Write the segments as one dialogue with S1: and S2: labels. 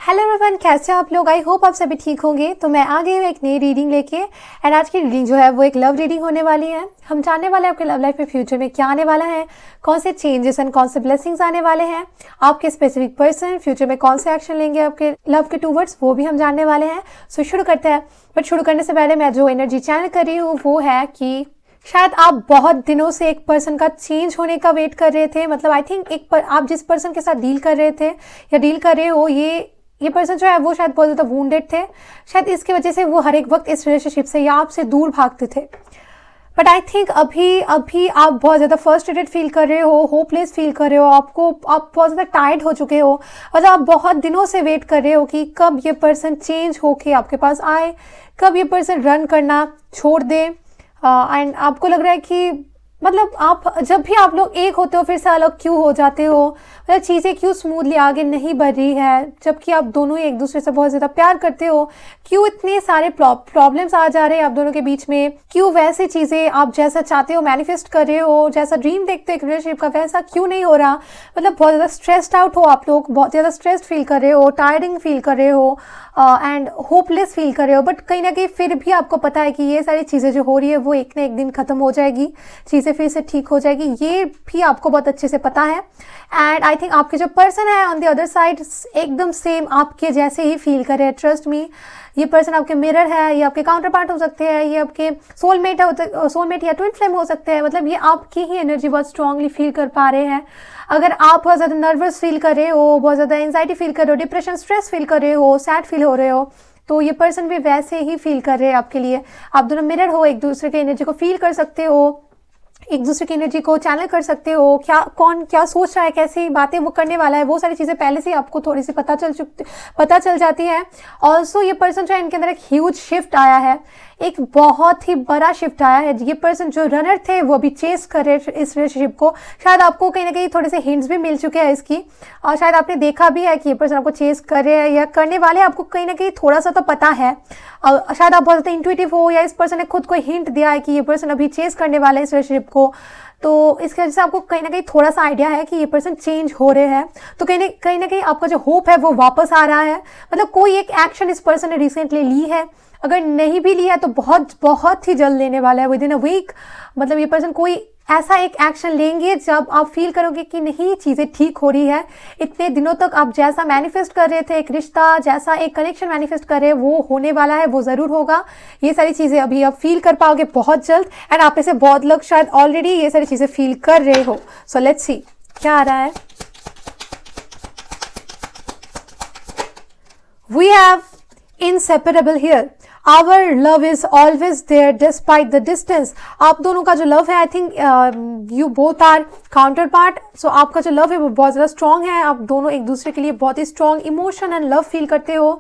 S1: Hello everyone, कैसे हो आप लोग। आई होप आप सभी ठीक होंगे। तो मैं आ गई हूँ एक नई रीडिंग लेके। एंड आज की रीडिंग जो है वो एक लव रीडिंग होने वाली है। हम जानने वाले हैं आपके लव लाइफ में फ्यूचर में क्या आने वाला है, कौन से चेंजेस एंड कौन से ब्लेसिंग्स आने वाले हैं, आपके स्पेसिफिक पर्सन फ्यूचर में कौन से एक्शन लेंगे आपके लव के टूवर्ड्स, वो भी हम जानने वाले हैं। सो शुरू करते हैं। बट शुरू करने से पहले मैं जो एनर्जी चैनल कर रही हूँ वो है कि शायद आप बहुत दिनों से एक पर्सन का चेंज होने का वेट कर रहे थे। मतलब आई थिंक आप जिस पर्सन के साथ डील कर रहे थे या डील कर रहे हो, ये पर्सन जो है वो शायद बहुत ज़्यादा वुंडेड थे। शायद इसकी वजह से वो हर एक वक्त इस रिलेशनशिप से या आपसे दूर भागते थे। बट आई थिंक अभी आप बहुत ज़्यादा फ्रस्ट्रेटेड फील कर रहे हो, होपलेस फील कर रहे हो, आप बहुत ज़्यादा टायर्ड हो चुके हो। मतलब आप बहुत दिनों से वेट कर रहे हो कि कब ये पर्सन चेंज होके आपके पास आए, कब ये पर्सन रन करना छोड़ दे। एंड आपको लग रहा है कि मतलब आप जब भी आप लोग एक होते हो फिर से अलग क्यों हो जाते हो। मतलब चीज़ें क्यों स्मूथली आगे नहीं बढ़ रही है, जबकि आप दोनों ही एक दूसरे से बहुत ज़्यादा प्यार करते हो। क्यों इतने सारे प्रॉब्लम्स आ जा रहे हैं आप दोनों के बीच में। क्यों वैसे चीज़ें आप जैसा चाहते हो मैनिफेस्ट कर रहे हो, जैसा ड्रीम देखते हो एक रिलेशनशिप का, वैसा क्यों नहीं हो रहा। मतलब बहुत ज़्यादा स्ट्रेस्ड आउट हो आप लोग, बहुत ज़्यादा स्ट्रेस्ड फील कर रहे हो, टायरिंग फील कर रहे हो एंड होपलेस फील कर रहे हो। बट कहीं ना कहीं फिर भी आपको पता है कि ये सारी चीज़ें जो हो रही है वो एक ना एक दिन ख़त्म हो जाएगी, चीज़ें फिर से ठीक हो जाएगी। ये भी आपको बहुत अच्छे से पता है। एंड आई थिंक आपके जो पर्सन है ऑन द अदर साइड एकदम सेम आपके जैसे ही फील कर रहे हैं। ट्रस्ट मी, ये पर्सन आपके मिरर है, ये आपके काउंटर पार्ट हो सकते हैं, ये आपके सोलमेट या ट्विन फ्लेम हो सकते हैं। मतलब ये आपकी ही एनर्जी बहुत स्ट्रांगली फील कर पा रहे हैं। अगर आप बहुत ज़्यादा नर्वस फील कर रहे हो, बहुत ज़्यादा एंजाइटी फील कर रहे हो, डिप्रेशन स्ट्रेस फील कर रहे हो, सैड फील हो रहे हो, तो ये पर्सन भी वैसे ही फील कर रहे हैं आपके लिए। आप दोनों मिरर हो, एक दूसरे के एनर्जी को फील कर सकते हो, एक दूसरे की एनर्जी को चैनल कर सकते हो। कौन क्या सोच रहा है, कैसी बातें वो करने वाला है, वो सारी चीज़ें पहले से आपको थोड़ी सी पता चल जाती है। ऑल्सो ये पर्सन जो है इनके अंदर एक ह्यूज शिफ्ट आया है, एक बहुत ही बड़ा शिफ्ट आया है। ये पर्सन जो रनर थे वो अभी चेस कर रहे इस रिलेशनशिप को। शायद आपको कहीं ना कहीं थोड़े से हिंट्स भी मिल चुके हैं इसकी, और शायद आपने देखा भी है कि ये पर्सन आपको चेस कर रहे हैं या करने वाले हैं। आपको कहीं ना कहीं थोड़ा सा तो पता है, और शायद आप बहुत ज़्यादा इंट्यूटिव हो, या इस पर्सन ने खुद को हिंट दिया है कि ये पर्सन अभी चेस करने वाला है इस रिलेशनशिप को। तो इसकी वजह से आपको कहीं ना कहीं थोड़ा सा आइडिया है कि ये पर्सन चेंज हो रहे हैं। तो कहीं ना कहीं आपका जो होप है वो वापस आ रहा है। मतलब कोई एक एक्शन इस पर्सन ने रिसेंटली ली है, अगर नहीं भी लिया है तो बहुत ही जल्द लेने वाला है, विद इन अ वीक। मतलब ये पर्सन कोई ऐसा एक एक्शन लेंगे जब आप फील करोगे कि नहीं चीज़ें ठीक हो रही है। इतने दिनों तक आप जैसा मैनिफेस्ट कर रहे थे, एक रिश्ता जैसा एक कनेक्शन मैनिफेस्ट कर रहे हैं, वो होने वाला है, वो ज़रूर होगा। ये सारी चीज़ें अभी आप फील कर पाओगे बहुत जल्द। एंड आप में से बहुत लोग शायद ऑलरेडी ये सारी चीज़ें फील कर रहे हो। सो लेट्स सी क्या आ रहा है। We have inseparable here. Our love is always there despite the distance. आप दोनों का जो लव है, I think you both are counterpart. So आपका जो लव है वो बहुत ज़्यादा स्ट्रॉन्ग है। आप दोनों एक दूसरे के लिए बहुत ही strong emotion and love feel करते हो।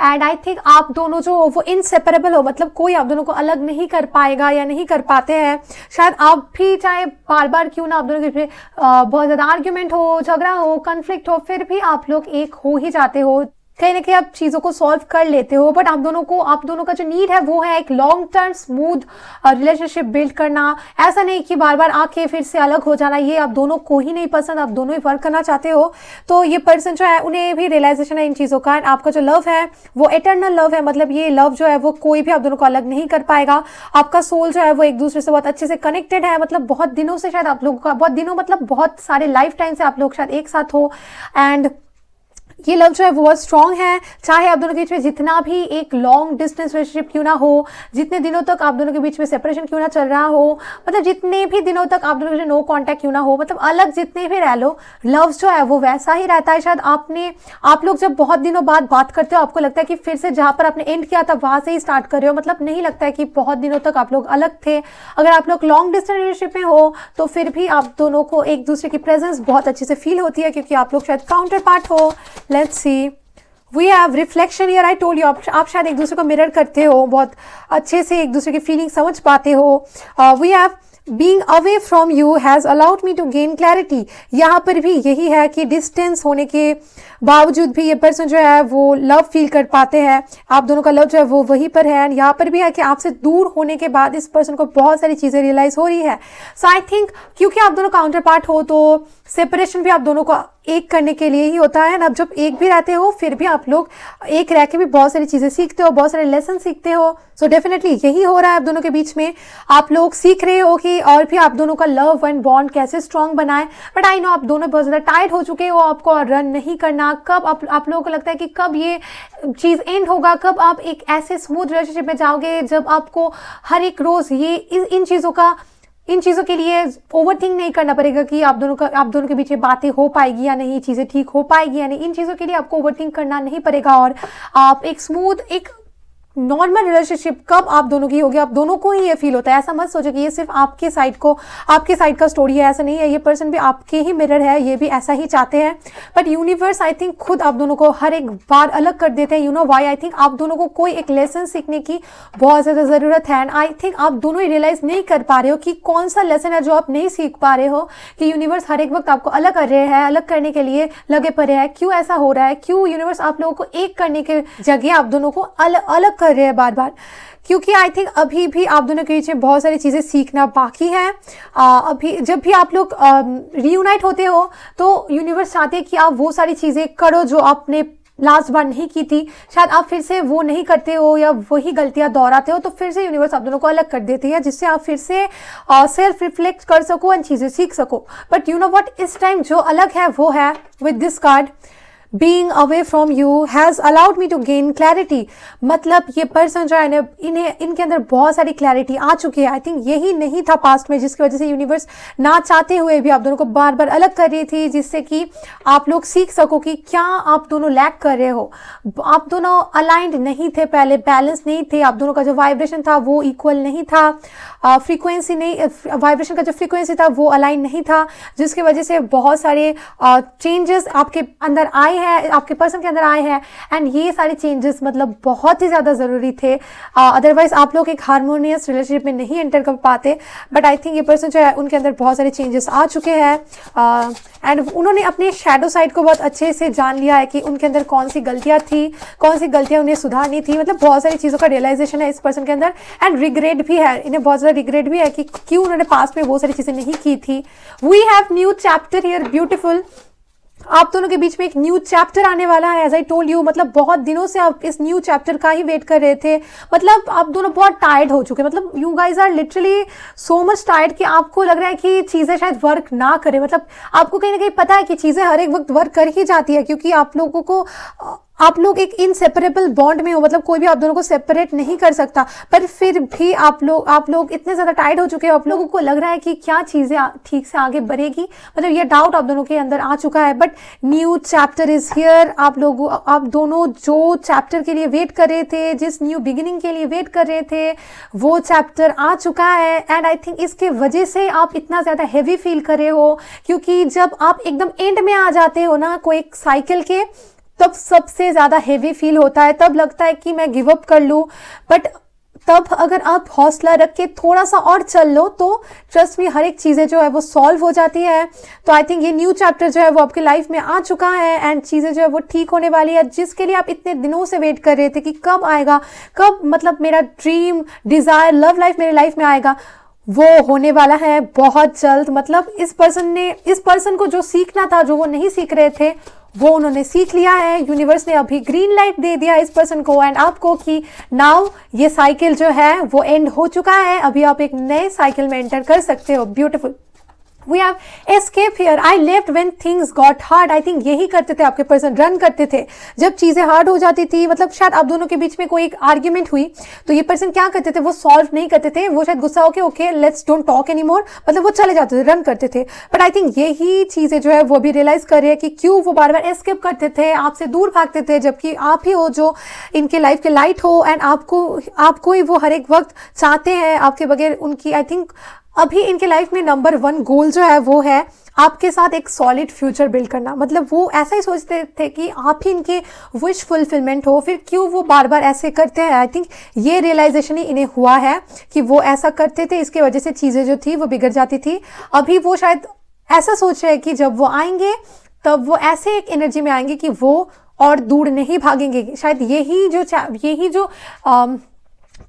S1: एंड आई थिंक आप दोनों जो हो वो इनसेपरेबल हो, मतलब कोई आप दोनों को अलग नहीं कर पाएगा या नहीं कर पाते हैं। शायद आप भी चाहे बार बार क्यों ना आप दोनों के बीच बहुत ज़्यादा आर्ग्यूमेंट हो, झगड़ा हो, कन्फ्लिक्ट हो, फिर भी आप लोग एक हो ही जाते हो। कहीं ना कहीं आप चीज़ों को सॉल्व कर लेते हो। बट आप दोनों का जो नीड है वो है एक long term smooth relationship build करना। ऐसा नहीं कि बार बार आके फिर से अलग हो जाना, ये आप दोनों को ही नहीं पसंद, आप दोनों ही वर्क करना चाहते हो। तो ये पर्सन जो है उन्हें भी रियलाइजेशन है इन चीज़ों का। आपका जो लव है वो एटर्नल लव है, मतलब ये लव जो है वो कोई भी आप दोनों को अलग नहीं कर पाएगा। आपका सोल जो है वो एक दूसरे से बहुत अच्छे से कनेक्टेड है। मतलब बहुत दिनों से शायद आप लोगों का, बहुत दिनों मतलब बहुत सारे लाइफ टाइम से आप लोग शायद एक साथ हो। एंड ये लव जो है वो बहुत स्ट्रॉन्ग है। चाहे आप दोनों के बीच में जितना भी एक लॉन्ग डिस्टेंस रिलेशनशिप क्यों ना हो, जितने दिनों तक आप दोनों के बीच में सेपरेशन क्यों ना चल रहा हो, मतलब जितने भी दिनों तक आप दोनों के बीच नो कांटेक्ट क्यों ना हो, मतलब अलग जितने भी रह लो, लव जो है वो वैसा ही रहता है। शायद आप लोग जब बहुत दिनों बाद बात करते हो आपको लगता है कि फिर से जहाँ पर आपने एंड किया था वहाँ से ही स्टार्ट कर रहे हो। मतलब नहीं लगता है कि बहुत दिनों तक आप लोग अलग थे। अगर आप लोग लॉन्ग डिस्टेंस रिलेशनशिप में हो तो फिर भी आप दोनों को एक दूसरे की प्रेजेंस बहुत अच्छे से फील होती है, क्योंकि आप लोग शायद काउंटर पार्ट हो। Let's see, we have reflection here. I told you, आप शायद एक दूसरे को मिरर करते हो, बहुत अच्छे से एक दूसरे की फीलिंग समझ पाते हो। We have being away from you has allowed me to gain clarity. यहाँ पर भी यही है कि डिस्टेंस होने के बावजूद भी ये पर्सन जो है वो लव फील कर पाते हैं। आप दोनों का लव जो है वो वहीं पर है। एंड यहाँ पर भी है कि आपसे दूर होने के बाद इस पर्सन को बहुत सारी चीज़ें रियलाइज़ हो रही है। सो आई थिंक क्योंकि आप दोनों काउंटर पार्ट हो तो सेपरेशन भी आप दोनों को एक करने के लिए ही होता है। अब जब एक भी रहते हो फिर भी आप लोग एक रह के भी बहुत सारी चीज़ें सीखते हो, बहुत सारे लेसन सीखते हो। सो डेफिनेटली यही हो रहा है आप दोनों के बीच में। आप लोग सीख रहे हो कि और भी आप दोनों का लव एंड बॉन्ड कैसे स्ट्रांग बनाए। बट आई नो आप दोनों बहुत ज़्यादा टाइट हो चुके हो, आपको रन नहीं करना। कब आप लोगों को लगता है कि कब ये चीज़ एंड होगा, कब आप एक ऐसे स्मूथ रिलेशनशिप में जाओगे जब आपको हर एक रोज़ ये इन चीज़ों के लिए ओवरथिंक नहीं करना पड़ेगा कि आप दोनों के बीच में बातें हो पाएगी या नहीं, चीज़ें ठीक हो पाएगी या नहीं। इन चीज़ों के लिए आपको ओवरथिंक करना नहीं पड़ेगा और आप एक स्मूथ एक नॉर्मल रिलेशनशिप कब आप दोनों की होगी, आप दोनों को ही ये फील होता है। ऐसा मत सोचो कि ये सिर्फ आपके साइड का स्टोरी है, ऐसा नहीं है। ये पर्सन भी आपके ही मिरर है, ये भी ऐसा ही चाहते हैं। बट यूनिवर्स आई थिंक खुद आप दोनों को हर एक बार अलग कर देते हैं। You know why? I think आप दोनों को कोई एक लेसन सीखने की बहुत ज़्यादा ज़रूरत है। एंड आई थिंक आप दोनों ही रियलाइज नहीं कर पा रहे हो कि कौन सा लेसन है जो आप नहीं सीख पा रहे हो, कि यूनिवर्स हर एक वक्त आपको अलग कर रहे हैं, अलग करने के लिए लगे पड़े हैं। क्यों ऐसा हो रहा है? क्यों यूनिवर्स आप लोगों को एक करने के जगह आप दोनों को अलग कर रहे हैं बार बार? क्योंकि आई थिंक अभी भी आप दोनों के बीच में बहुत सारी चीज़ें सीखना बाकी है। अभी जब भी आप लोग रीयूनाइट होते हो तो यूनिवर्स चाहते हैं कि आप वो सारी चीज़ें करो जो आपने लास्ट बार नहीं की थी। शायद आप फिर से वो नहीं करते हो या वही गलतियां दोहराते हो, तो फिर से यूनिवर्स आप दोनों को अलग कर देती है, जिससे आप फिर से सेल्फ रिफ्लेक्ट कर सको एंड चीज़ें सीख सको। बट यू नो व्हाट, इस टाइम जो अलग है वो है with this card, being away from you has allowed me to gain clarity। मतलब ये पर्सन जो है इनके अंदर बहुत सारी क्लैरिटी आ चुकी है। आई थिंक यही नहीं था पास्ट में, जिसकी वजह से यूनिवर्स ना चाहते हुए भी आप दोनों को बार बार अलग कर रही थी, जिससे कि आप लोग सीख सको कि क्या आप दोनों लैक कर रहे हो। आप दोनों अलाइंड नहीं थे, पहले बैलेंस नहीं थे, आप दोनों का जो वाइब्रेशन था वो इक्वल नहीं था, फ्रीक्वेंसी नहीं, वाइब्रेशन का जो फ्रीक्वेंसी था वो अलाइन नहीं था, जिसकी वजह से बहुत सारे चेंजेस आपके अंदर आए हैं, आपके पर्सन के अंदर आए हैं। एंड ये सारे चेंजेस मतलब बहुत ही ज़्यादा ज़रूरी थे, अदरवाइज आप लोग एक हार्मोनियस रिलेशनशिप में नहीं एंटर कर पाते। बट आई थिंक ये पर्सन जो है उनके अंदर बहुत सारे चेंजेस आ चुके हैं एंड उन्होंने अपने शैडो साइड को बहुत अच्छे से जान लिया है कि उनके अंदर कौन सी गलतियाँ थी, कौन सी गलतियाँ उन्हें सुधारनी थी। मतलब बहुत सारी चीज़ों का रियलाइजेशन है इस पर्सन के अंदर एंड रिग्रेट भी है, इन्हें बहुत ज़्यादा रिग्रेट भी है कि क्यों उन्होंने पास्ट में वो सारी चीज़ें नहीं की थी। We have new chapter here, beautiful. आप दोनों के बीच में एक न्यू चैप्टर आने वाला है, एज आई टोल्ड यू। मतलब बहुत दिनों से आप इस न्यू चैप्टर का ही वेट कर रहे थे। मतलब आप दोनों बहुत टायर्ड हो चुके हैं, मतलब you guys are literally so much tired कि आपको लग रहा है कि चीज़ें शायद वर्क ना करें। मतलब आपको कहीं ना कहीं पता है कि चीज़ें हर एक वक्त वर्क कर ही जाती है, क्योंकि आप लोग एक इनसेपरेबल बॉन्ड में हो, मतलब कोई भी आप दोनों को सेपरेट नहीं कर सकता। पर फिर भी आप लोग इतने ज़्यादा टायर्ड हो चुके हो, आप लोगों को लग रहा है कि क्या चीज़ें ठीक से आगे बढ़ेगी। मतलब ये डाउट आप दोनों के अंदर आ चुका है। But new chapter is here. आप दोनों जो चैप्टर के लिए वेट कर रहे थे, जिस न्यू बिगिनिंग के लिए वेट कर रहे थे, वो चैप्टर आ चुका है। एंड आई थिंक इसके वजह से आप इतना ज़्यादा हैवी फील कर रहे हो, क्योंकि जब आप एकदम एंड में आ जाते हो ना कोई एक साइकिल के, तब सबसे ज़्यादा हेवी फील होता है, तब लगता है कि मैं गिव अप कर लूँ। बट तब अगर आप हौसला रख के थोड़ा सा और चल लो तो ट्रस्ट में हर एक चीज़ें जो है वो सॉल्व हो जाती है। तो आई थिंक ये न्यू चैप्टर जो है वो आपकी लाइफ में आ चुका है एंड चीज़ें जो है वो ठीक होने वाली है, जिसके लिए आप इतने दिनों से वेट कर रहे थे कि कब आएगा, कब मतलब मेरा ड्रीम डिज़ायर लव लाइफ मेरे लाइफ में आएगा। वो होने वाला है बहुत जल्द। मतलब इस पर्सन को जो सीखना था, जो वो नहीं सीख रहे थे, वो उन्होंने सीख लिया है। यूनिवर्स ने अभी ग्रीन लाइट दे दिया इस पर्सन को एंड आपको कि नाउ ये साइकिल जो है वो एंड हो चुका है। अभी आप एक नए साइकिल में एंटर कर सकते हो। Beautiful. We have escape here. I left when things got hard. I think यही करते थे आपके पर्सन, रन करते थे जब चीज़ें हार्ड हो जाती थी। मतलब शायद आप दोनों के बीच में कोई एक आर्ग्यूमेंट हुई तो ये पर्सन क्या करते थे, वो सॉल्व नहीं करते थे, वो शायद गुस्सा होके okay let's don't talk any more, मतलब वो चले जाते थे, रन करते थे। बट आई थिंक यही चीज़ें जो है वो भी रियलाइज कर रहे हैं कि क्यों वो बार बार एस्केप करते थे, आपसे दूर भागते थे, जबकि आप ही हो जो इनके लाइफ के लाइट हो एंड आपको ही वो हर एक वक्त चाहते हैं। आपके बगैर उनकी आई थिंक अभी इनके लाइफ में नंबर 1 गोल जो है वो है आपके साथ एक सॉलिड फ्यूचर बिल्ड करना। मतलब वो ऐसा ही सोचते थे कि आप ही इनके विश फुलफिलमेंट हो, फिर क्यों वो बार बार ऐसे करते हैं। आई थिंक ये रियलाइजेशन ही इन्हें हुआ है कि वो ऐसा करते थे, इसके वजह से चीज़ें जो थी वो बिगड़ जाती थी। अभी वो शायद ऐसा सोच रहे हैं कि जब वो आएंगे तब वो ऐसे एक एनर्जी में आएंगे कि वो और दूर नहीं भागेंगे। शायद यही जो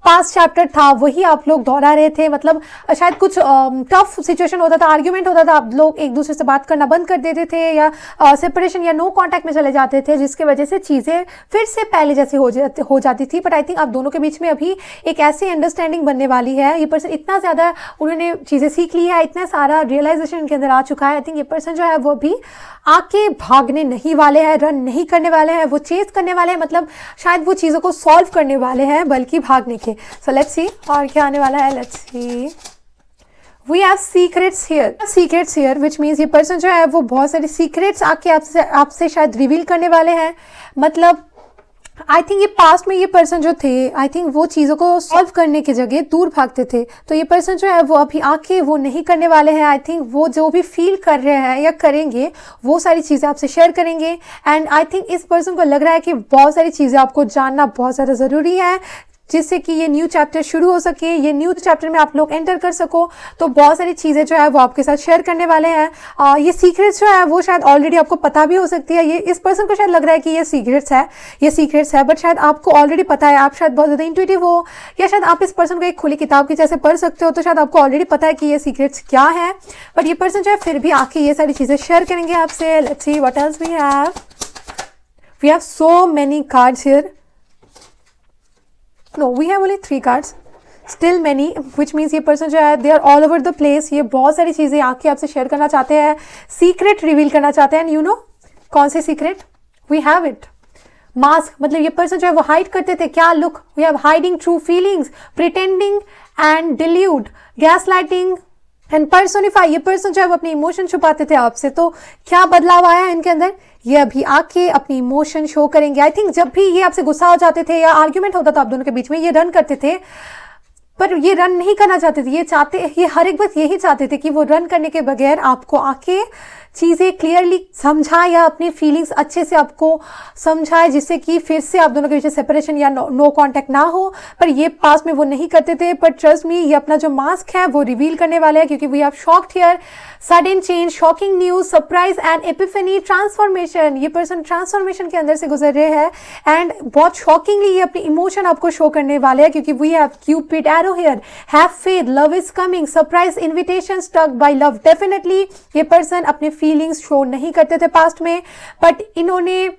S1: पास्ट चैप्टर था वही आप लोग दोहरा रहे थे, मतलब शायद कुछ टफ सिचुएशन होता था, आर्ग्यूमेंट होता था, आप लोग एक दूसरे से बात करना बंद कर देते थे या सेपरेशन या नो कांटेक्ट में चले जाते थे, जिसकी वजह से चीज़ें फिर से पहले जैसी हो जाती थी। बट आई थिंक आप दोनों के बीच में अभी एक ऐसी अंडरस्टैंडिंग बनने वाली है। ये पर्सन इतना ज़्यादा उन्होंने चीज़ें सीख ली है, इतना सारा रियलाइजेशन इनके अंदर आ चुका है। आई थिंक ये पर्सन जो है वो भी आके भागने नहीं वाले हैं, रन नहीं करने वाले हैं, वो चेस करने वाले हैं, मतलब शायद वो चीज़ों को सॉल्व करने वाले हैं बल्कि भागने के। सो लेट्स सी और क्या आने वाला है। Let's see, we have secrets here which means ये पर्सन जो है वो बहुत सारे सीक्रेट्स आके आपसे शायद रिवील करने वाले हैं। मतलब आई थिंक ये पास्ट में ये पर्सन जो थे, आई थिंक वो चीज़ों को सॉल्व करने की जगह दूर भागते थे, तो ये पर्सन जो है वो अभी आके वो नहीं करने वाले हैं। आई थिंक वो जो भी फील कर रहे हैं या करेंगे वो सारी चीज़ें आपसे शेयर करेंगे। एंड आई थिंक इस पर्सन को लग रहा है कि बहुत सारी चीज़ें आपको जानना बहुत ज़्यादा ज़रूरी है, जिससे कि ये न्यू चैप्टर शुरू हो सके, ये न्यू चैप्टर में आप लोग एंटर कर सको। तो बहुत सारी चीज़ें जो है वो आपके साथ शेयर करने वाले हैं। ये सीक्रेट्स जो है वो शायद ऑलरेडी आपको पता भी हो सकती है। ये इस पर्सन को शायद लग रहा है कि ये सीक्रेट्स है, बट शायद आपको ऑलरेडी पता है। आप शायद बहुत ज़्यादा इंट्यूटिव हो, या शायद आप इस पर्सन को एक खुली किताब की जैसे पढ़ सकते हो, तो शायद आपको ऑलरेडी पता है कि ये सीक्रेट्स क्या है। बट ये पर्सन जो है फिर भी आके ये सारी चीज़ें शेयर करेंगे आपसे। Let's see what else we have so many cards here. No, we have only 3 cards. Still many, which means ये person जो है they are all over the place. ये बहुत सारी चीज़ें आके आपसे शेयर करना चाहते हैं, सीक्रेट रिवील करना चाहते हैं। You know कौन से secret? We have it. Mask, मतलब ये पर्सन जो है वो हाइड करते थे क्या look. We have hiding true feelings, pretending and deluded, gaslighting and personify. ये पर्सन जो है वो अपने इमोशन छुपाते थे आपसे, तो क्या बदलाव आया इनके अंदर? ये अभी आके अपनी इमोशन शो करेंगे। आई थिंक जब भी ये आपसे गुस्सा हो जाते थे या आर्ग्यूमेंट होता था आप दोनों के बीच में, ये रन करते थे, पर ये रन नहीं करना चाहते थे। ये हर एक बात यही चाहते थे कि वो रन करने के बगैर आपको आके चीज़ें क्लियरली समझाए या अपनी फीलिंग्स अच्छे से आपको समझाए, जिससे कि फिर से आप दोनों के बीच सेपरेशन या नो कांटेक्ट ना हो। पर ये पास में वो नहीं करते थे। पर ट्रस्ट मी, ये अपना जो मास्क है वो रिवील करने वाले हैं, क्योंकि we have shocked here, sudden change, shocking news, surprise and epiphany, transformation. ये पर्सन ट्रांसफॉर्मेशन के अंदर से गुजर रहे हैं एंड बहुत शॉकिंगली ये अपनी इमोशन आपको शो करने वाले हैं, क्योंकि we have Cupid arrow here, have faith, love is coming, surprise invitation, stuck by love. Definitely ये पर्सन अपने फीलिंग्स शो नहीं करते थे पास्ट में, बट इन्होंने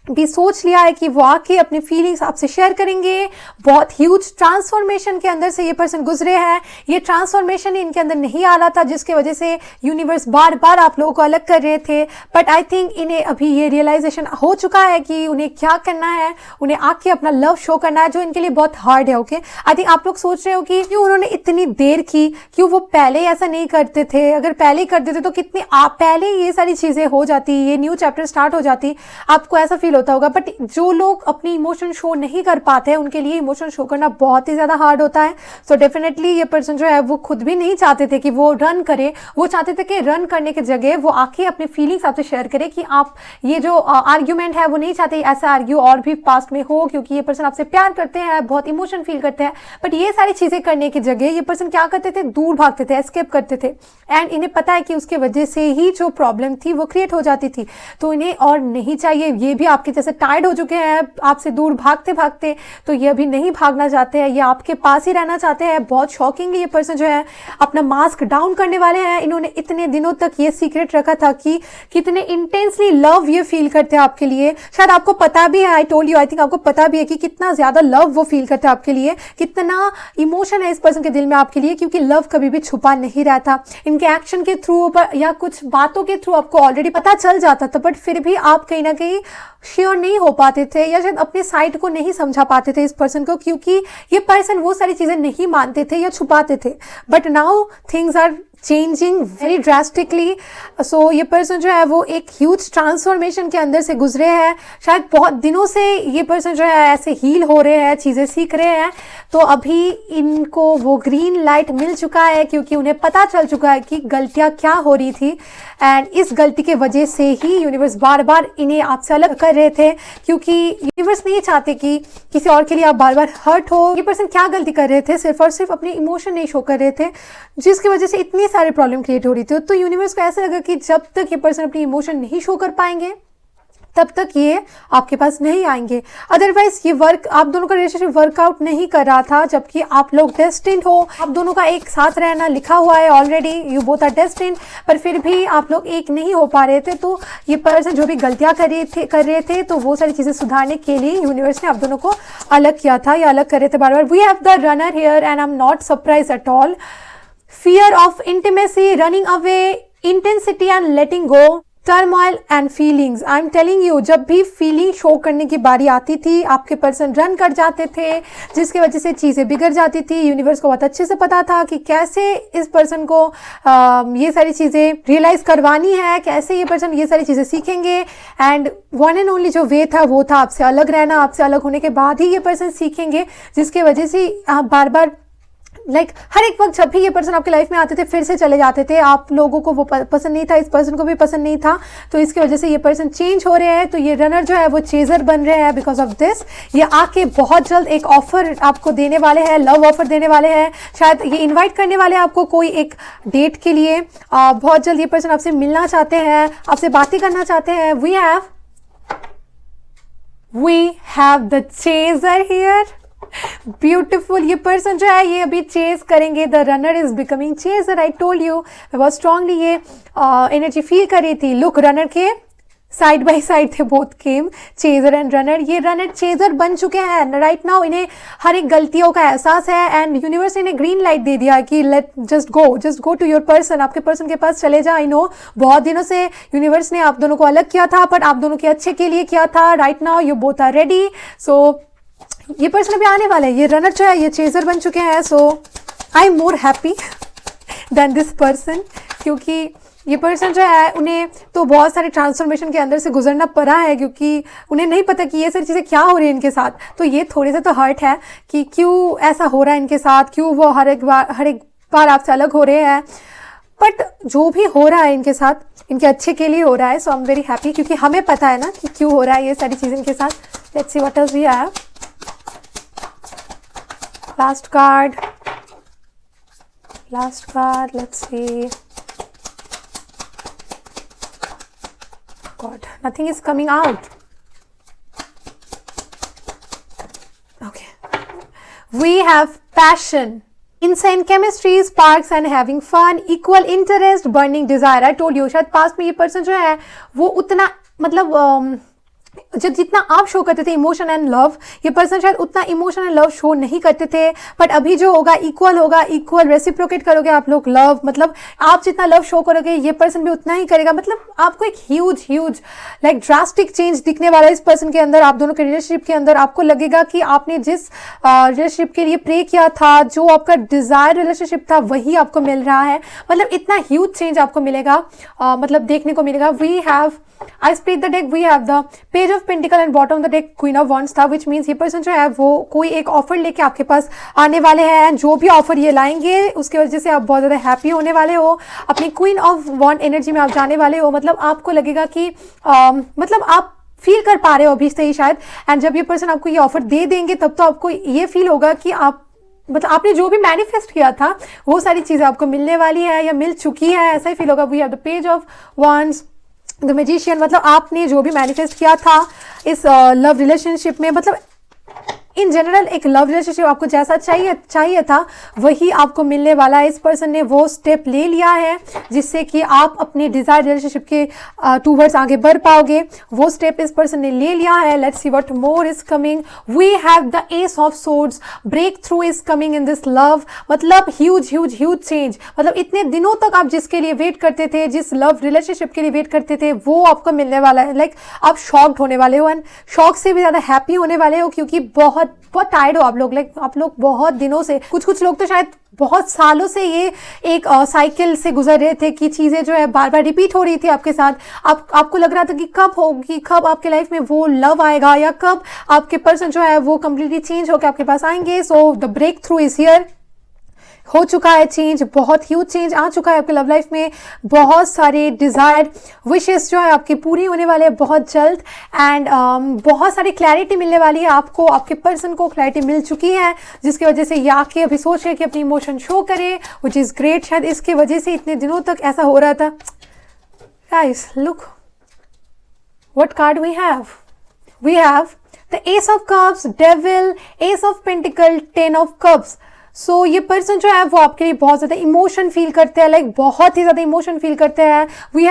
S1: भी सोच लिया है कि वो आके अपनी फीलिंग्स आपसे शेयर करेंगे। बहुत ह्यूज ट्रांसफॉर्मेशन के अंदर से ये पर्सन गुजरे हैं। ये ट्रांसफॉर्मेशन इनके अंदर नहीं आ रहा था, जिसके वजह से यूनिवर्स बार बार आप लोगों को अलग कर रहे थे। बट आई थिंक इन्हें अभी ये रियलाइजेशन हो चुका है कि उन्हें क्या करना है, उन्हें आके अपना लव शो करना है, जो इनके लिए बहुत हार्ड है। ओके, आई थिंक आप लोग सोच रहे हो कि क्यों उन्होंने इतनी देर की, क्यों वो पहले ऐसा नहीं करते थे। अगर पहले करते थे तो कितनी पहले ये सारी चीज़ें हो जाती, ये न्यू चैप्टर स्टार्ट हो जाती, आपको ऐसा फील होता होगा। बट जो लोग अपनी इमोशन शो नहीं कर पाते हैं, उनके लिए इमोशन शो करना बहुत ही ज़्यादा हार्ड होता है। सो डेफिनेटली ये पर्सन जो है वो खुद भी नहीं चाहते थे कि वो रन करे, वो चाहते थे कि रन करने की जगह वो आके अपनी फीलिंग्स आपसे शेयर करे, कि आप ये जो आर्ग्यूमेंट है वो नहीं चाहते ऐसा आर्ग्यू और भी पास्ट में हो, क्योंकि ये पर्सन आपसे प्यार करते हैं, बहुत इमोशन फील करते हैं। बट ये सारी चीज़ें करने की जगह ये पर्सन क्या करते थे, दूर भागते थे, एस्केप करते थे। एंड इन्हें पता है कि उसके वजह से ही जो प्रॉब्लम थी वो क्रिएट हो जाती थी, तो इन्हें और नहीं चाहिए। ये भी आपके जैसे टायर्ड हो चुके हैं आपसे दूर भागते भागते, तो ये अभी नहीं भागना चाहते हैं, ये आपके पास ही रहना चाहते हैं। बहुत शॉकिंगली ये पर्सन जो है अपना मास्क डाउन करने वाले हैं। इन्होंने इतने दिनों तक ये सीक्रेट रखा था कि कितने इंटेंसली लव ये फील करते हैं आपके लिए। शायद आपको पता भी है, आई टोल्ड यू, आई थिंक आपको पता भी है कि कितना ज्यादा लव वो फील करते हैं आपके लिए, कितना इमोशन है इस पर्सन के दिल में आपके लिए, क्योंकि लव कभी भी छुपा नहीं रहता। इनके एक्शन के थ्रू या कुछ बातों के थ्रू आपको ऑलरेडी पता चल जाता था, बट फिर भी आप कहीं ना कहीं श्योर नहीं हो पाते थे, या शायद अपने साइड को नहीं समझा पाते थे इस पर्सन को, क्योंकि ये पर्सन वो सारी चीजें नहीं मानते थे या छुपाते थे। But now things are changing very drastically. So ये पर्सन जो है वो एक ह्यूज ट्रांसफॉर्मेशन के अंदर से गुजरे हैं। शायद बहुत दिनों से ये पर्सन जो है ऐसे हील हो रहे हैं, चीज़ें सीख रहे हैं, तो अभी इनको वो ग्रीन लाइट मिल चुका है, क्योंकि उन्हें पता चल चुका है कि गलतियाँ क्या हो रही थी। एंड इस गलती के वजह से ही यूनिवर्स बार बार इन्हें आपसे अलग कर रहे थे, क्योंकि यूनिवर्स नहीं चाहते कि किसी और के लिए आप बार बार हर्ट हो। ये पर्सन क्या गलती कर रहे थे, सिर्फ और सिर्फ अपने इमोशन नहीं शो कर रहे थे, जिसकी वजह से इतनी सारे प्रॉब्लम क्रिएट हो रही थी। तो यूनिवर्स को ऐसा लगा कि जब तक ये पर्सन अपनी इमोशन नहीं शो कर पाएंगे, तब तक ये आपके पास नहीं आएंगे। अदरवाइज ये आप दोनों का रिलेशनशिप वर्कआउट नहीं कर रहा था, जबकि आप लोग डेस्टिन्ड हो, आप दोनों का एक साथ रहना लिखा हुआ है already, you both are destined, पर फिर भी आप लोग एक नहीं हो पा रहे थे। तो ये पर्सन जो भी गलतियां कर रहे थे तो वो सारी चीज़ें सुधारने के लिए यूनिवर्स ने आप दोनों को अलग किया था या अलग कर रहे थे बार बार। We have the runner here and I am not surprise at all. Fear of intimacy, running away, intensity and letting go, turmoil and feelings. I am telling you, जब भी फीलिंग शो करने की बारी आती थी आपके पर्सन रन कर जाते थे, जिसकी वजह से चीज़ें बिगड़ जाती थी। यूनिवर्स को बहुत अच्छे से पता था कि कैसे इस पर्सन को ये सारी चीज़ें रियलाइज़ करवानी है, कैसे ये पर्सन ये सारी चीज़ें सीखेंगे। एंड वन एंड ओनली जो वे था वो था आपसे अलग रहना। आपसे अलग होने के बाद ही ये पर्सन सीखेंगे, जिसकी वजह से आप बार बार हर एक वक्त जब भी ये पर्सन आपके लाइफ में आते थे फिर से चले जाते थे। आप लोगों को वो पसंद नहीं था, इस पर्सन को भी पसंद नहीं था, तो इसकी वजह से ये पर्सन चेंज हो रहे हैं। तो ये रनर जो है वो चेजर बन रहे हैं बिकॉज ऑफ दिस। ये आके बहुत जल्द एक ऑफर आपको देने वाले हैं, लव ऑफर देने वाले हैं। शायद ये इन्वाइट करने वाले हैं आपको कोई एक डेट के लिए। बहुत जल्द ये पर्सन आपसे मिलना चाहते हैं, आपसे बातें करना चाहते हैं। We have the chaser here, beautiful. ये पर्सन जो है ये अभी चेज करेंगे। The runner is becoming chaser. I told you, मैं बहुत स्ट्रांगली ये एनर्जी फील कर रही थी। लुक, रनर के साइड बाय साइड थे, both came, chaser and runner. ये रनर चेजर बन चुके हैं राइट नाउ। इन्हें हर एक गलतियों का एहसास है एंड यूनिवर्स ने इन्हें ग्रीन लाइट दे दिया कि let just go to your person. आपके पर्सन के पास चले जा। आई नो बहुत दिनों से यूनिवर्स ने आप दोनों को अलग किया था, बट आप दोनों के अच्छे के लिए किया था। Right now you both are ready. So ये पर्सन अभी आने वाला है। ये रनर जो है ये चेजर बन चुके हैं। So I am more happy than this person, क्योंकि ये पर्सन जो है उन्हें तो बहुत सारे ट्रांसफॉर्मेशन के अंदर से गुजरना पड़ा है, क्योंकि उन्हें नहीं पता कि ये सारी चीज़ें क्या हो रही है इनके साथ। तो ये थोड़े से तो हर्ट है कि क्यों ऐसा हो रहा है इनके साथ, क्यों वो हर एक बार आपसे अलग हो रहे हैं। बट जो भी हो रहा है इनके साथ इनके अच्छे के लिए हो रहा है। सो आई एम वेरी हैप्पी, क्योंकि हमें पता है ना कि क्यों हो रहा है ये सारी चीज़ें इनके साथ। Let's see what else we have. Last card, let's see. God, nothing is coming out. Okay. We have passion, insane chemistry, sparks and having fun, equal interest, burning desire. I told you, शायद past में ये person जो है वो उतना मतलब जब जितना आप शो करते थे इमोशन एंड लव, ये पर्सन शायद उतना इमोशन एंड लव शो नहीं करते थे। बट अभी जो होगा इक्वल रेसिप्रोकेट करोगे आप लोग लव। मतलब आप जितना लव शो करोगे ये पर्सन भी उतना ही करेगा। मतलब आपको एक ह्यूज ड्रास्टिक चेंज दिखने वाला है इस पर्सन के अंदर। आप दोनों के रिलेशनशिप के अंदर आपको लगेगा कि आपने जिस रिलेशनशिप के लिए प्रे किया था, जो आपका डिजायर रिलेशनशिप था, वही आपको मिल रहा है। मतलब इतना ह्यूज चेंज आपको मिलेगा, मतलब देखने को मिलेगा। We have I split the deck. We have the Page of Pentacle and bottom of the deck Queen of Wands था, which means ये पर्सन जो है वो कोई एक ऑफर लेके आपके पास आने वाले हैं। जो भी ऑफर ये लाएंगे उसके वजह से आप बहुत ज़्यादा हैप्पी होने वाले हो। अपनी क्वीन ऑफ वॉन्ड एनर्जी में आप जाने वाले हो। मतलब आपको लगेगा कि मतलब आप फील कर पा रहे हो अभी से ही शायद। एंड जब ये पर्सन आपको ये ऑफर दे देंगे तब तो आपको ये फील होगा कि आप मतलब आपने जो भी मैनिफेस्ट किया था वो सारी चीज़ें आपको मिलने वाली है या मिल चुकी है, ऐसा ही फील होगा। We have the page of wands, the magician. मतलब आपने जो भी मैनिफेस्ट किया था इस लव रिलेशनशिप में, मतलब इन जनरल एक लव रिलेशनशिप आपको जैसा चाहिए था वही आपको मिलने वाला है। इस पर्सन ने वो स्टेप ले लिया है जिससे कि आप अपने डिजायर रिलेशनशिप के टूवर्ड्स आगे बढ़ पाओगे। वो स्टेप इस पर्सन ने ले लिया है। Let's see what more is coming. We have the ace of swords, breakthrough is coming in this love. मतलब ह्यूज चेंज। मतलब इतने दिनों तक आप जिसके लिए वेट करते थे, जिस लव रिलेशनशिप के लिए वेट करते थे, वो आपको मिलने वाला है। आप शॉक्ड होने वाले हो एंड शॉक से भी ज्यादा हैप्पी होने वाले हो, क्योंकि बहुत टायर्ड हो आप लोग। आप लोग बहुत दिनों से, कुछ लोग तो शायद बहुत सालों से ये एक साइकिल से गुजर रहे थे कि चीज़ें जो है बार बार रिपीट हो रही थी आपके साथ। आपको लग रहा था कि कब आपके लाइफ में वो लव आएगा या कब आपके पर्सन जो है वो कंप्लीटली चेंज होकर आपके पास आएंगे। So the breakthrough is here. हो चुका है चेंज, बहुत ह्यूज चेंज आ चुका है आपके लव लाइफ में। बहुत सारे डिज़ायर विशेस जो है आपके पूरी होने वाले हैं बहुत जल्द। एंड बहुत सारी क्लैरिटी मिलने वाली है आपको। आपके पर्सन को क्लैरिटी मिल चुकी है, जिसकी वजह से ये आके अभी सोच रहे कि अपनी इमोशन शो करे, विच इज़ ग्रेट। शायद इसके वजह से इतने दिनों तक ऐसा हो रहा था। Guys look, What card we have? We have the Ace of Cups, Devil, Ace of Pentacle, Ten of Cups. सो ये पर्सन जो है वो आपके लिए बहुत ज़्यादा इमोशन फील करते हैं, लाइक बहुत ही ज़्यादा इमोशन फील करते हैं. We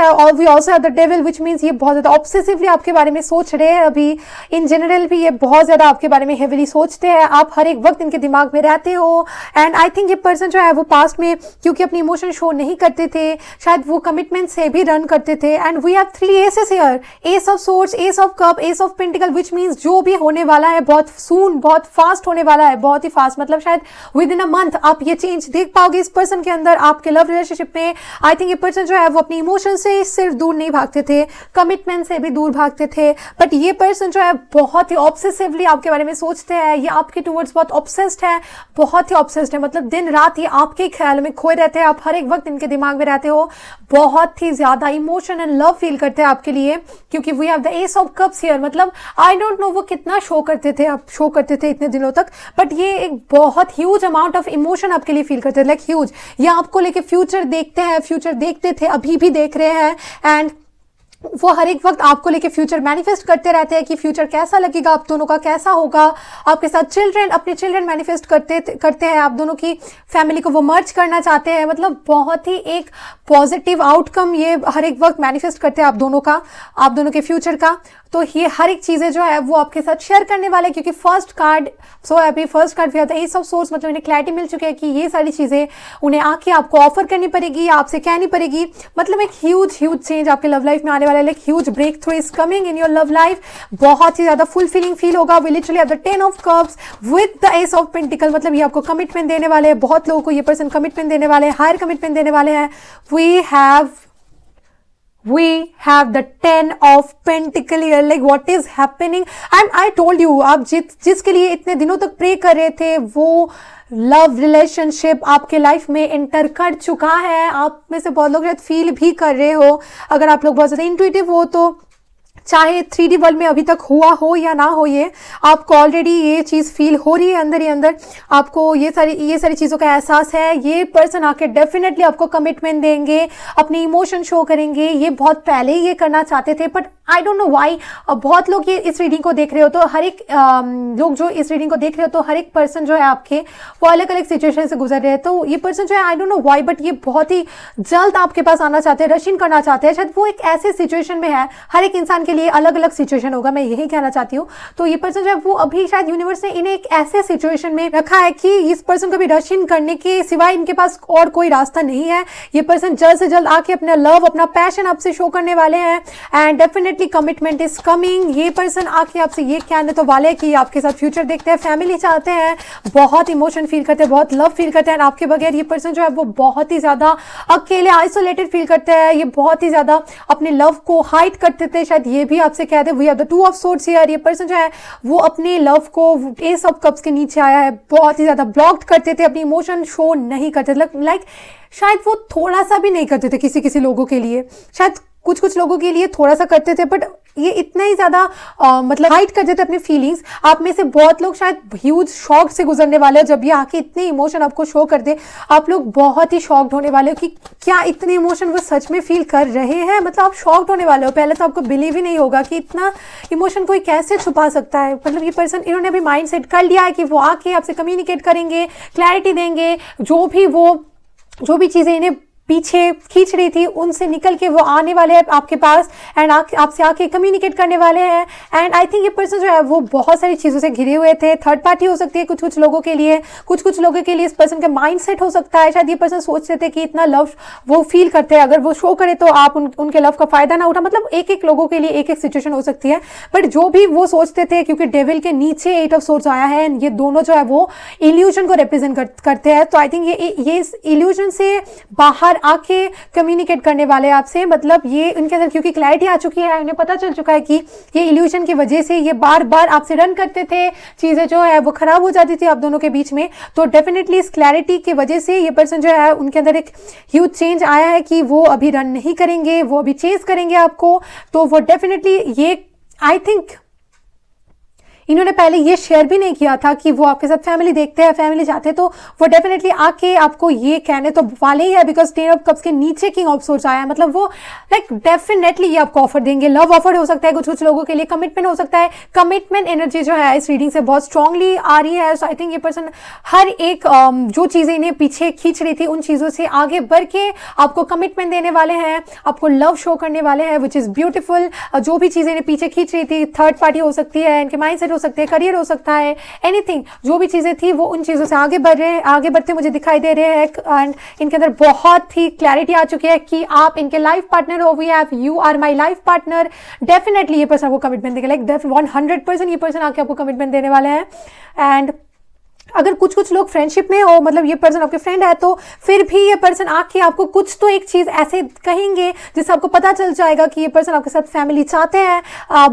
S1: also have the devil, which means ये बहुत ज़्यादा ऑब्सेसिवली आपके बारे में सोच रहे हैं. अभी इन जनरल भी ये बहुत ज़्यादा आपके बारे में हेविली सोचते हैं. आप हर एक वक्त इनके दिमाग में रहते हो. एंड आई थिंक ये पर्सन जो है वो पास्ट में क्योंकि अपनी इमोशन शो नहीं करते थे, शायद वो कमिटमेंट से भी रन करते थे. And we have 3 aces here, ace of swords, ace of cup, ace of pentacle, which means जो भी होने वाला है बहुत सून, बहुत फास्ट होने वाला है, बहुत ही फास्ट. मतलब शायद विद इन अ मंथ आप ये चेंज देख पाओगे इस पर्सन के अंदर, आपके लव रिलेशनशिप में. आई थिंक ये पर्सन जो है वो अपनी इमोशन से सिर्फ दूर नहीं भागते थे, कमिटमेंट से भी दूर भागते थे. बट ये पर्सन जो है बहुत ही ऑब्सेसिवली आपके बारे में सोचते हैं. ये आपके टूवर्ड्स बहुत ऑब्सेस्ड है, बहुत ही ऑब्सेस्ड है. मतलब दिन रात ये आपके ख्याल में खोए रहते हैं. आप हर एक वक्त इनके दिमाग में रहते हो. बहुत ही ज्यादा इमोशन एंड लव फील करते हैं आपके लिए, क्योंकि we have the ace of cups here. मतलब आई डोंट नो वो कितना शो करते थे, आप शो करते थे इतने दिनों तक, बट ये एक बहुत ह्यूज अमाउंट ऑफ इमोशन आपके लिए फील करते हैं, लाइक ह्यूज. ये आपको लेके फ्यूचर देखते हैं, फ्यूचर देखते थे, अभी भी देख रहे हैं. एंड वो हर एक वक्त आपको लेके फ्यूचर मैनिफेस्ट करते रहते हैं कि फ्यूचर कैसा लगेगा, आप दोनों का कैसा होगा. आपके साथ चिल्ड्रन, अपने चिल्ड्रन मैनिफेस्ट करते हैं. आप दोनों की फैमिली को वो मर्ज करना चाहते हैं. मतलब बहुत ही एक पॉजिटिव आउटकम ये हर एक वक्त मैनिफेस्ट करते हैं आप दोनों का, आप दोनों के फ्यूचर का. तो ये हर एक चीज़ें जो है वो आपके साथ शेयर करने वाले, क्योंकि first card so happy, first card we have the ace of swords. मतलब इन्हें क्लैरिटी मिल चुकी है कि ये सारी चीज़ें उन्हें आके आपको ऑफर करनी पड़ेगी, आपसे कहनी पड़ेगी. मतलब एक ह्यूज चेंज आपके लव लाइफ में आने वाला है, like huge breakthrough is coming in your love life. बहुत ही ज़्यादा फुलफिलिंग फील होगा. We literally have the 10 of cups with the ace of pentacle. मतलब ये आपको कमिटमेंट देने वाले हैं. बहुत लोगों को ये पर्सन कमिटमेंट देने वाले हैं, हायर कमिटमेंट देने वाले हैं. We have the 10 of Pentacle here. Like what is happening? I told you, आप जिसके लिए इतने दिनों तक प्रे कर रहे थे वो लव रिलेशनशिप आपके लाइफ में एंटर कर चुका है. आप में से बहुत लोग शायद फील भी कर रहे हो. अगर आप लोग बहुत ज़्यादा इंट्यूटिव हो तो चाहे 3D वर्ल्ड में अभी तक हुआ हो या ना हो, ये आपको ऑलरेडी ये चीज़ फील हो रही है अंदर ही अंदर. आपको ये सारी चीज़ों का एहसास है. ये पर्सन आके डेफिनेटली आपको कमिटमेंट देंगे, अपनी इमोशन शो करेंगे. ये बहुत पहले ही ये करना चाहते थे, but I don't know why. बहुत लोग ये इस रीडिंग को देख रहे हो तो हर एक लोग जो इस रीडिंग को देख रहे हो तो हर एक पर्सन जो है आपके वो अलग अलग सिचुएशन से गुजर रहे हैं. तो ये पर्सन जो है I don't know why, but ये बहुत ही जल्द आपके पास आना चाहते हैं, रशिंग करना चाहते हैं. शायद वो एक ऐसे सिचुएशन में है, हर एक इंसान के लिए अलग अलग सिचुएशन होगा, मैं यही कहना चाहती हूँ. तो ये पर्सन जो है वो अभी शायद यूनिवर्स ने इन्हें एक ऐसे सिचुएशन में रखा है कि इस पर्सन को भी रशिंग करने के सिवाय इनके पास और कोई रास्ता नहीं है. ये पर्सन जल्द से जल्द आके अपना लव, अपना पैशन आपसे शो करने वाले हैं. And definitely commitment is coming. ये पर्सन आके आपसे ये कहने तो वाले हैं कि आपके साथ फ्यूचर देखते हैं, फैमिली चाहते हैं, बहुत इमोशन फील करते हैं, बहुत लव फील करते हैं. आपके बगैर ये पर्सन जो है वो बहुत ही ज्यादा अकेले, आइसोलेटेड फील करते हैं. ये बहुत ही ज्यादा अपने लव को हाइड करते थे, शायद ये भी आपसे कहते हैं. We have the 2 of swords here. ये पर्सन जो है वो अपने लव को एस ऑफ कप्स के नीचे आया है, बहुत ही ज्यादा ब्लॉक्ड करते थे, अपनी इमोशन शो नहीं करते. लाइक शायद वो थोड़ा सा भी नहीं करते थे किसी लोगों के लिए, शायद कुछ लोगों के लिए थोड़ा सा करते थे, बट ये इतना ही ज़्यादा मतलब हाइड करते थे अपनी फीलिंग्स. आप में से बहुत लोग शायद ह्यूज शॉक से गुजरने वाले हो. जब ये आके इतने इमोशन आपको शो कर दे, आप लोग बहुत ही शॉक्ड होने वाले हो कि क्या इतने इमोशन वो सच में फील कर रहे हैं. मतलब आप शॉक्ड होने वाले हो. पहले तो आपको बिलीव ही नहीं होगा कि इतना इमोशन कोई कैसे छुपा सकता है. मतलब ये पर्सन, इन्होंने अभी माइंड सेट कर लिया है कि वो आके आपसे कम्युनिकेट करेंगे, क्लैरिटी देंगे. जो भी चीज़ें इन्हें पीछे खींच रही थी उनसे निकल के वो आने वाले हैं आपके पास एंड आपसे आके कम्युनिकेट करने वाले हैं. एंड आई थिंक ये पर्सन जो है वो बहुत सारी चीज़ों से घिरे हुए थे. थर्ड पार्टी हो सकती है कुछ लोगों के लिए, कुछ लोगों के लिए इस पर्सन का माइंडसेट हो सकता है. शायद ये पर्सन सोचते थे कि इतना लव वो फील करते हैं, अगर वो शो करे तो आप उनके लव का फायदा ना उठा. मतलब एक लोगों के लिए एक सिचुएशन हो सकती है, बट जो भी वो सोचते थे, क्योंकि डेविल के नीचे 8 ऑफ सोर्ड्स आया है, ये दोनों जो है वो इल्यूजन को रिप्रेजेंट करते हैं. तो आई थिंक ये इस इल्यूजन से बाहर आके कम्युनिकेट करने वाले आपसे. मतलब ये इनके अंदर क्योंकि क्लैरिटी आ चुकी है, इन्हें पता चल चुका है कि ये इल्यूजन की वजह से ये बार बार आपसे रन करते थे, चीज़ें जो है वो खराब हो जाती थी आप दोनों के बीच में. तो डेफिनेटली इस क्लैरिटी की वजह से ये पर्सन जो है उनके अंदर एक ह्यूज चेंज आया है कि वो अभी रन नहीं करेंगे, वो अभी चेज करेंगे आपको. तो वो डेफिनेटली ये आई थिंक इन्होंने पहले ये शेयर भी नहीं किया था कि वो आपके साथ फैमिली देखते हैं, फैमिली चाहते हैं, तो वो डेफिनेटली आके आपको ये कहने तो वाले ही है, बिकॉज 10 ऑफ कप्स के नीचे किंग ऑफ सोर्स आया है, मतलब वो लाइक डेफिनेटली ये आपको ऑफर देंगे। लव ऑफर हो सकता है कुछ कुछ लोगों के लिए, कमिटमेंट हो सकता है। कमिटमेंट एनर्जी जो है इस रीडिंग से बहुत स्ट्रांगली आ रही है। सो आई थिंक ये पर्सन हर एक जो चीजें इन्हें पीछे खींच रही थी उन चीजों से आगे बढ़ के आपको कमिटमेंट देने वाले हैं, आपको लव शो करने वाले हैं, विच इज ब्यूटीफुल। जो भी चीजें इन्हें पीछे खींच रही थी, थर्ड पार्टी हो सकती है, इनके माइंडसेट हो सकते हैं, करियर हो सकता है, एनीथिंग, जो भी चीजें थी वो उन चीजों से आगे बढ़ रहे हैं, आगे बढ़ते मुझे दिखाई दे रहे हैं। एंड इनके अंदर बहुत ही क्लैरिटी आ चुकी है कि आप इनके लाइफ पार्टनर हो। We have you are my life partner. Definitely ये पर्सन आपको कमिटमेंट देगा, लाइक 100% ये पर्सन आके आपको कमिटमेंट देने वाले हैं। एंड अगर कुछ कुछ लोग फ्रेंडशिप में हो, मतलब ये पर्सन आपके फ्रेंड है, तो फिर भी ये पर्सन आके आपको कुछ तो एक चीज ऐसे कहेंगे जिससे आपको पता चल जाएगा कि ये पर्सन आपके साथ फैमिली चाहते हैं।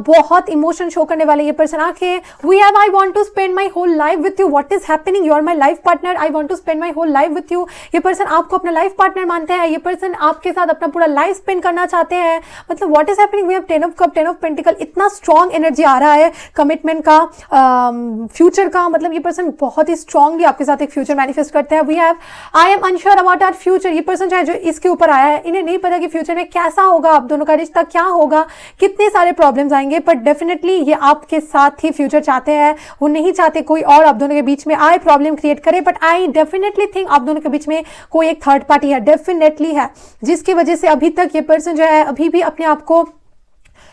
S1: बहुत इमोशन शो करने वाले ये पर्सन आके we have I want to spend my whole life with you, what is happening, you are my life partner, I want to spend my whole life with you. ये person आपको अपना life partner मानते हैं, ये person आपके साथ अपना पूरा लाइफ स्पेंड करना चाहते हैं। मतलब what is happening, we have 10 of cup, 10 of pentacle, इतना स्ट्रॉन्ग एनर्जी आ रहा है कमिटमेंट का, फ्यूचर का। मतलब ये पर्सन बहुत ही स्ट्रांगली आपके साथ एक फ्यूचर मैनिफेस्ट करते हैं। We have I am unsure about our future. ये पर्सन जो इसके ऊपर आया है, इन्हें नहीं पता कि फ्यूचर में कैसा होगा, आप दोनों का रिश्ता क्या होगा, कितने सारे प्रॉब्लम्स आएंगे, बट डेफिनेटली ये आपके साथ ही फ्यूचर चाहते हैं। वो नहीं चाहते कोई और आप दोनों के बीच में आए, प्रॉब्लम क्रिएट करे। बट आई डेफिनेटली थिंक आप दोनों के बीच में कोई एक थर्ड पार्टी है, डेफिनेटली है, जिसकी वजह से अभी तक ये पर्सन जो है अभी भी अपने आप को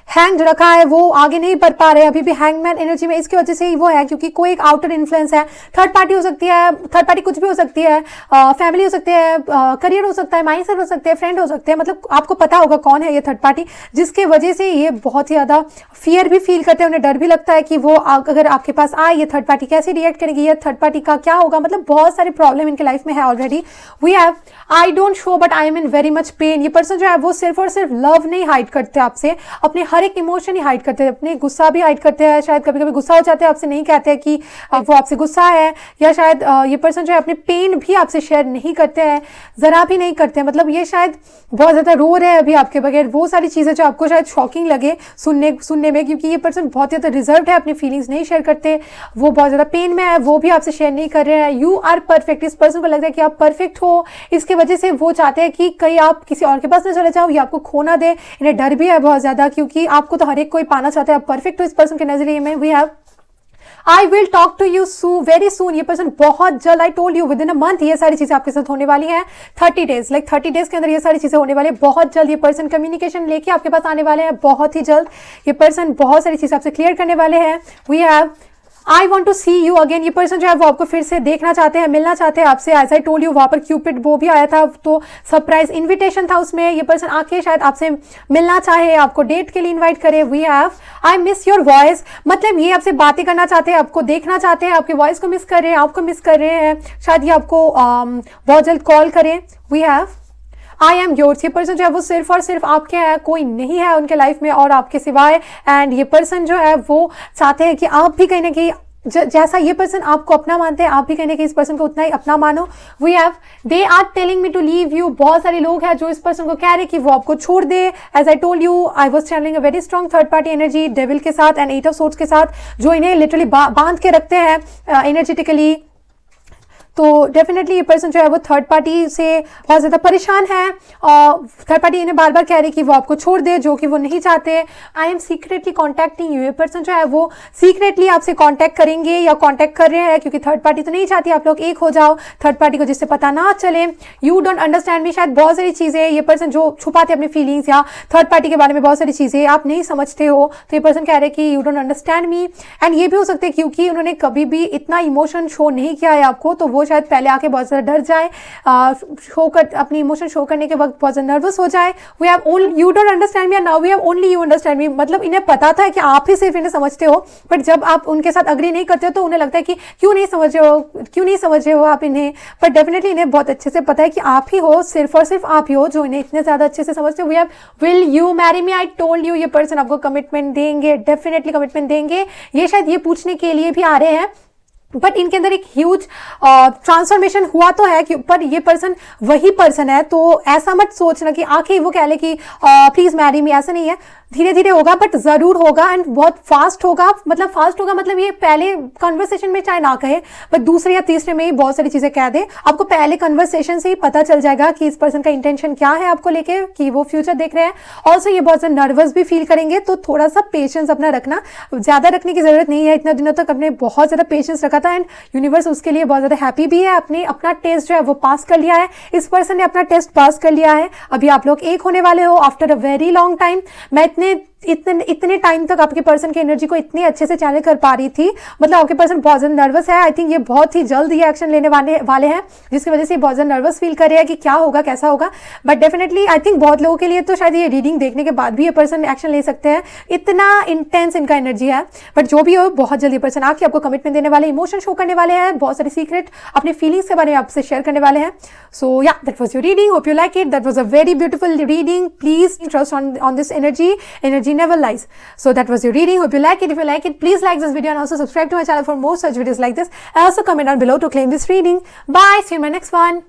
S1: हैंग रखा है, वो आगे नहीं बढ़ पा रहे, अभी भी हैंगमैन एनर्जी में। इसकी वजह से ही वो है क्योंकि कोई एक आउटर इन्फ्लुएंस है, थर्ड पार्टी हो सकती है, थर्ड पार्टी कुछ भी हो सकती है, फैमिली हो सकती है, करियर हो सकता है, माइंडसेट हो सकते हैं, फ्रेंड हो सकते हैं, मतलब आपको पता होगा कौन है ये थर्ड पार्टी, जिसके वजह से ये बहुत ही ज्यादा फियर भी फील करते हैं, उन्हें डर भी लगता है कि वो अगर आपके पास आए ये थर्ड पार्टी कैसे रिएक्ट करेगी, ये थर्ड पार्टी का क्या होगा। मतलब बहुत सारे प्रॉब्लम इनके लाइफ में है already. We have I don't show but I am in very much pain. ये पर्सन जो है वो सिर्फ और सिर्फ लव नहीं हाइड करते आपसे, अपने हर एक इमोशन ही हाइड करते हैं, अपने गुस्सा भी हाइड करते हैं। शायद कभी कभी गुस्सा हो जाते हैं, आपसे नहीं कहते हैं कि वो आपसे गुस्सा है, या शायद ये पर्सन जो है अपने पेन भी आपसे शेयर नहीं करते हैं, जरा भी नहीं करते हैं। मतलब ये शायद बहुत ज्यादा रो रहे हैं अभी आपके बगैर, वो सारी चीजें जो आपको शायद शॉकिंग लगे सुनने में, क्योंकि ये पर्सन बहुत ज्यादा रिजर्व्ड है, अपनी फीलिंग्स नहीं शेयर करते, वो बहुत ज्यादा पेन में है, वो भी आपसे शेयर नहीं कर रहे हैं। यू आर परफेक्ट, इस पर्सन को लगता है कि आप परफेक्ट हो, इसके वजह से वो चाहते हैं कि कहीं आप किसी और के पास न चले जाओ या आपको खो ना दे। इन्हें डर भी है बहुत ज्यादा, क्योंकि आपको तो हर एक कोई पाना चाहता है, आप परफेक्ट हो इस पर्सन के नजरिए में। We have I will talk to you very soon. ये पर्सन बहुत जल्द, I told you within a month ये सारी चीजें आपके साथ होने वाली हैं। 30 डेज, लाइक 30 डेज के अंदर ये सारी चीजें होने वाली है। बहुत जल्द ये पर्सन कम्युनिकेशन लेके आपके पास आने वाले हैं, बहुत ही जल्द ये पर्सन बहुत सारी चीजें आपसे क्लियर करने वाले हैं। We have I want to see you again. ये पर्सन जो है वो आपको फिर से देखना चाहते हैं, मिलना चाहते हैं आपसे। एज आई टोल्ड यू, वहां पर क्यूपिड वो भी आया था, तो सरप्राइज इन्विटेशन था उसमें। ये पर्सन आके शायद आपसे मिलना चाहे, आपको डेट के लिए इन्वाइट करे। We have I miss your voice, मतलब ये आपसे बातें करना चाहते हैं, आपको देखना चाहते हैं, आपके वॉइस को मिस कर रहे हैं, आपको मिस कर रहे हैं। शायद ये आपको बहुत जल्द कॉल करें। We have I am yours. ये पर्सन जो है वो सिर्फ और सिर्फ आपके है, कोई नहीं है उनके लाइफ में और आपके सिवाय। एंड ये पर्सन जो है वो चाहते हैं कि आप भी कहीं ना कहीं जैसा ये पर्सन आपको अपना मानते हैं, आप भी कहने कि इस पर्सन को उतना ही अपना मानो। We have they are telling me to leave you. बहुत सारे लोग हैं जो इस पर्सन को कह रहे कि वो आपको छोड़ दे। As I told you, I was channelling a very strong third party energy devil के साथ एंड 8 ऑफ सोर्ड्स के साथ, जो इन्हें लिटरली बांध के रखते हैं एनर्जेटिकली। तो डेफिनेटली ये पर्सन जो है वो थर्ड पार्टी से बहुत ज़्यादा परेशान है और थर्ड पार्टी इन्हें बार बार कह रही कि वो आपको छोड़ दे, जो कि वो नहीं चाहते। I am secretly contacting you. ये पर्सन जो है वो सीक्रेटली आपसे कॉन्टैक्ट करेंगे या कॉन्टैक्ट कर रहे हैं, क्योंकि थर्ड पार्टी तो नहीं चाहती आप लोग एक हो जाओ, थर्ड पार्टी को जिससे पता ना चले। यू डोंट अंडरस्टैंड मी, शायद बहुत सारी चीज़ें ये पर्सन जो छुपाते अपनी फीलिंग्स या थर्ड पार्टी के बारे में बहुत सारी चीज़ें आप नहीं समझते हो, तो ये पर्सन कह रहे हैं कि you don't understand me. And ये भी हो सकता है क्योंकि उन्होंने कभी भी इतना इमोशन शो नहीं किया है आपको, तो वो शायद पहले आके बहुत ज़्यादा डर जाए, शो कर अपनी इमोशन शो करने के वक्त बहुत ज़्यादा नर्वस हो जाए। We have only you don't understand me and now we have only you understand me. मतलब इन्हें पता था कि आप ही सिर्फ इन्हें समझते हो, बट जब आप उनके साथ अग्री नहीं करते हो तो उन्हें लगता है कि क्यों नहीं समझ रहे हो आप इन्हें। बट डेफिनेटली इन्हें बहुत अच्छे से पता है कि आप ही हो, सिर्फ और सिर्फ आप ही हो जो इन्हें इतने ज़्यादा अच्छे से समझते हो। We have will you marry me. I told you, ये पर्सन आपको कमिटमेंट देंगे, डेफिनेटली कमिटमेंट देंगे। ये शायद ये पूछने के लिए भी आ रहे हैं बट इनके अंदर एक ह्यूज ट्रांसफॉर्मेशन हुआ तो है, पर ये पर्सन वही पर्सन है, तो ऐसा मत सोचना कि आखिर वो कह ले कि प्लीज मैरी मी, ऐसा नहीं है, धीरे धीरे होगा बट जरूर होगा एंड बहुत फास्ट होगा। मतलब ये पहले कन्वर्सेशन में चाहे ना कहे बट दूसरे या तीसरे में ही बहुत सारी चीजें कह दे, आपको पहले कन्वर्सेशन से ही पता चल जाएगा कि इस पर्सन का इंटेंशन क्या है आपको लेके, कि वो फ्यूचर देख रहे हैं। ऑल्सो ये बहुत ज्यादा नर्वस भी फील करेंगे, तो थोड़ा सा पेशेंस अपना रखना, ज्यादा रखने की जरूरत नहीं है। इतना दिनों तक अपने बहुत ज्यादा पेशेंस रखा था एंड यूनिवर्स उसके लिए बहुत ज्यादा हैप्पी भी है। अपना टेस्ट जो है वो पास कर लिया है, इस पर्सन ने अपना टेस्ट पास कर लिया है। अभी आप लोग एक होने वाले हो after a very long time. मैं इतने टाइम तक आपके पर्सन की एनर्जी को इतने अच्छे से चैनल कर पा रही थी, मतलब आपके पर्सन बहुत ज्यादा नर्वस है। आई थिंक ये बहुत ही जल्द ये एक्शन लेने वाले हैं, जिसकी वजह से बहुत ज्यादा नर्वस फील कर रहे हैं कि क्या होगा कैसा होगा। बट डेफिनेटली आई थिंक बहुत लोगों के लिए तो शायद ये रीडिंग देखने के बाद भी ये पर्सन एक्शन ले सकते हैं, इतना इंटेंस इनका एनर्जी है। बट जो भी हो, बहुत जल्दी पर्सन आके आपको कमिटमेंट देने वाले, इमोशन शो करने वाले हैं, बहुत सारी सीक्रेट अपने फीलिंग्स के बारे में आपसे शेयर करने वाले हैं। सो या, that was your reading, hope you like it, that was a very beautiful reading. Please trust on this energy never lies. So that was your reading, hope you like it. If you like it, please like this video and also subscribe to my channel for more such videos like this, and also comment down below to claim this reading. Bye, see you in my next one.